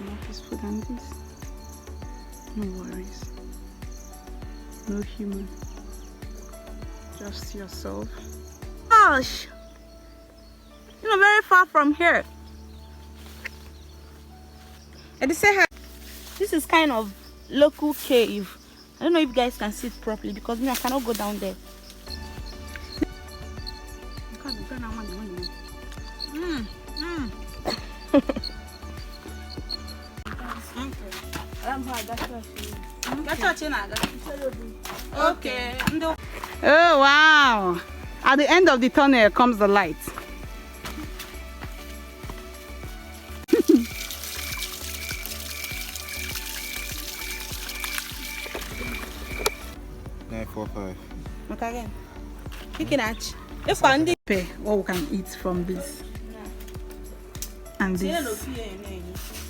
more peaceful than this. No worries. No human. Just yourself. Gosh! You're not very far from here. And they say this is kind of local cave. I don't know if you guys can see it properly because I cannot go down there. Okay. Oh wow! At the end of the tunnel comes the light. Okay, again. Picking at if I pay what we can eat from this and this.